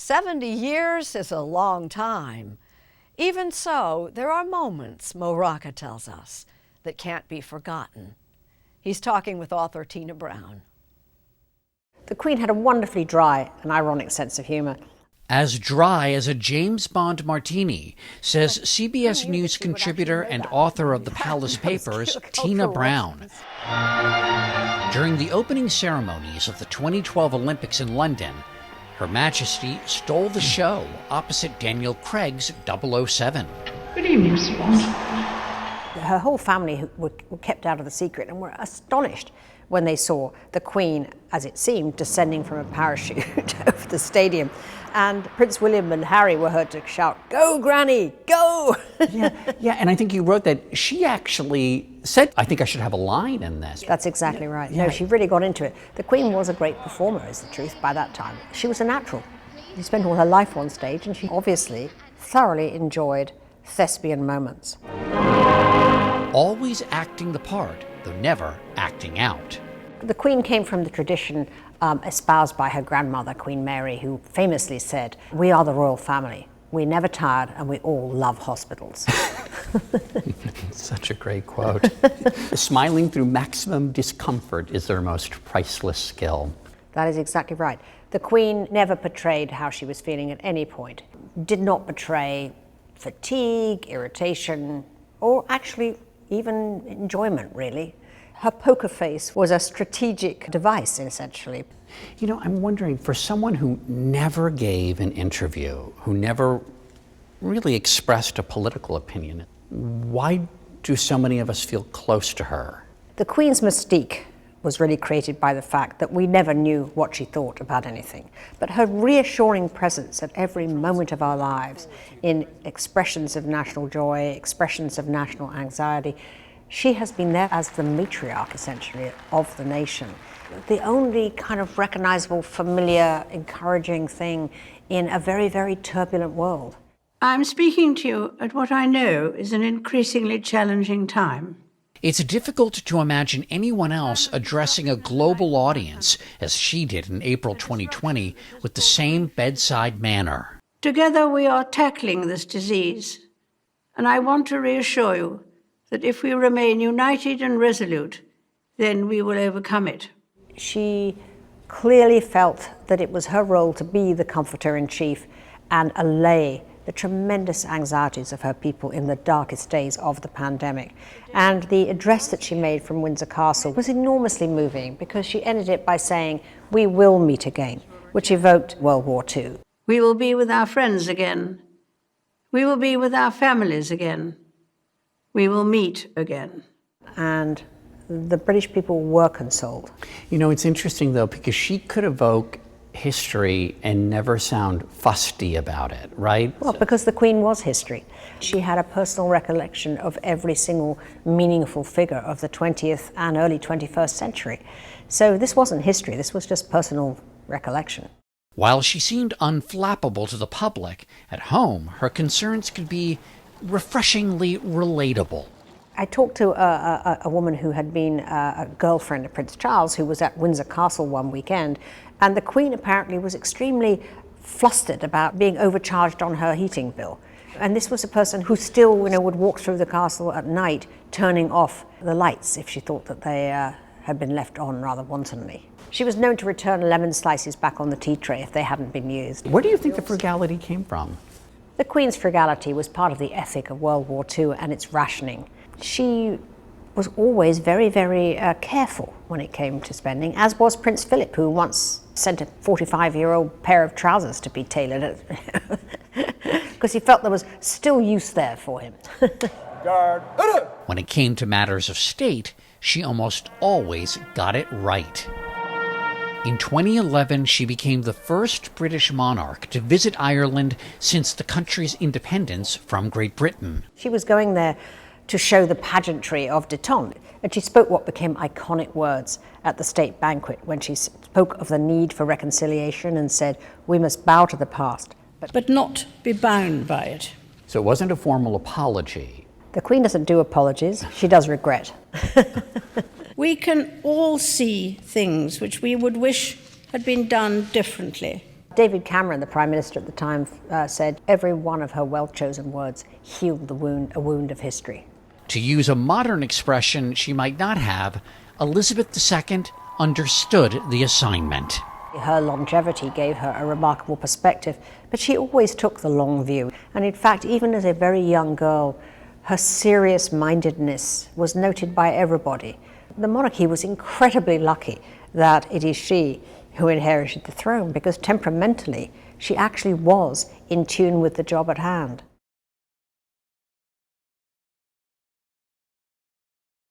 70 years is a long time. Even so, there are moments, Mo Rocca tells us, that can't be forgotten. He's talking with author Tina Brown. The Queen had a wonderfully dry and ironic sense of humor. As dry as a James Bond martini, says CBS News contributor and author of the Palace Papers, Tina Brown. During the opening ceremonies of the 2012 Olympics in London, Her Majesty stole the show opposite Daniel Craig's 007. Good evening, Mr. Bond. Her whole family were kept out of the secret and were astonished when they saw the Queen, as it seemed, descending from a parachute over the stadium. And Prince William and Harry were heard to shout, "Go, Granny, go!" Yeah, and I think you wrote that she actually said, I think I should have a line in this. That's exactly right. No, she really got into it. The Queen was a great performer, is the truth, by that time. She was a natural. She spent all her life on stage, and she obviously thoroughly enjoyed thespian moments. Always acting the part, though never acting out. The Queen came from the tradition espoused by her grandmother, Queen Mary, who famously said, "We are the royal family. We're never tired and we all love hospitals." Such a great quote. Smiling through maximum discomfort is their most priceless skill. That is exactly right. The Queen never portrayed how she was feeling at any point. Did not betray fatigue, irritation, or actually even enjoyment, really. Her poker face was a strategic device, essentially. You know, I'm wondering, for someone who never gave an interview, who never really expressed a political opinion, why do so many of us feel close to her? The Queen's mystique was really created by the fact that we never knew what she thought about anything. But her reassuring presence at every moment of our lives, in expressions of national joy, expressions of national anxiety, she has been there as the matriarch, essentially, of the nation. The only kind of recognizable, familiar, encouraging thing in a very, very turbulent world. I'm speaking to you at what I know is an increasingly challenging time. It's difficult to imagine anyone else addressing a global audience as she did in April 2020 with the same bedside manner. Together we are tackling this disease, and I want to reassure you that if we remain united and resolute, then we will overcome it. She clearly felt that it was her role to be the comforter-in-chief and allay the tremendous anxieties of her people in the darkest days of the pandemic. And the address that she made from Windsor Castle was enormously moving because she ended it by saying, "We will meet again," which evoked World War II. We will be with our friends again. We will be with our families again. We will meet again. And the British people were consoled. You know, it's interesting, though, because she could evoke history and never sound fusty about it, right? Well, because the Queen was history. She had a personal recollection of every single meaningful figure of the 20th and early 21st century. So this wasn't history, this was just personal recollection. While she seemed unflappable to the public, at home, her concerns could be refreshingly relatable. I talked to a woman who had been a girlfriend of Prince Charles, who was at Windsor Castle one weekend, and the Queen apparently was extremely flustered about being overcharged on her heating bill. And this was a person who still, would walk through the castle at night, turning off the lights if she thought that they had been left on rather wantonly. She was known to return lemon slices back on the tea tray if they hadn't been used. Where do you think the frugality came from? The Queen's frugality was part of the ethic of World War II and its rationing. She was always very, very careful when it came to spending, as was Prince Philip, who once sent a 45-year-old pair of trousers to be tailored because he felt there was still use there for him. When it came to matters of state, she almost always got it right. In 2011, she became the first British monarch to visit Ireland since the country's independence from Great Britain. She was going there to show the pageantry of détente, and she spoke what became iconic words at the state banquet when she spoke of the need for reconciliation and said, "We must bow to the past, but not be bound by it." So it wasn't a formal apology. The Queen doesn't do apologies, she does regret. We can all see things which we would wish had been done differently. David Cameron, the Prime Minister at the time, said every one of her well-chosen words healed a wound of history. To use a modern expression she might not have, Elizabeth II understood the assignment. Her longevity gave her a remarkable perspective, but she always took the long view. And in fact, even as a very young girl, her serious-mindedness was noted by everybody. The monarchy was incredibly lucky that it is she who inherited the throne, because temperamentally, she actually was in tune with the job at hand.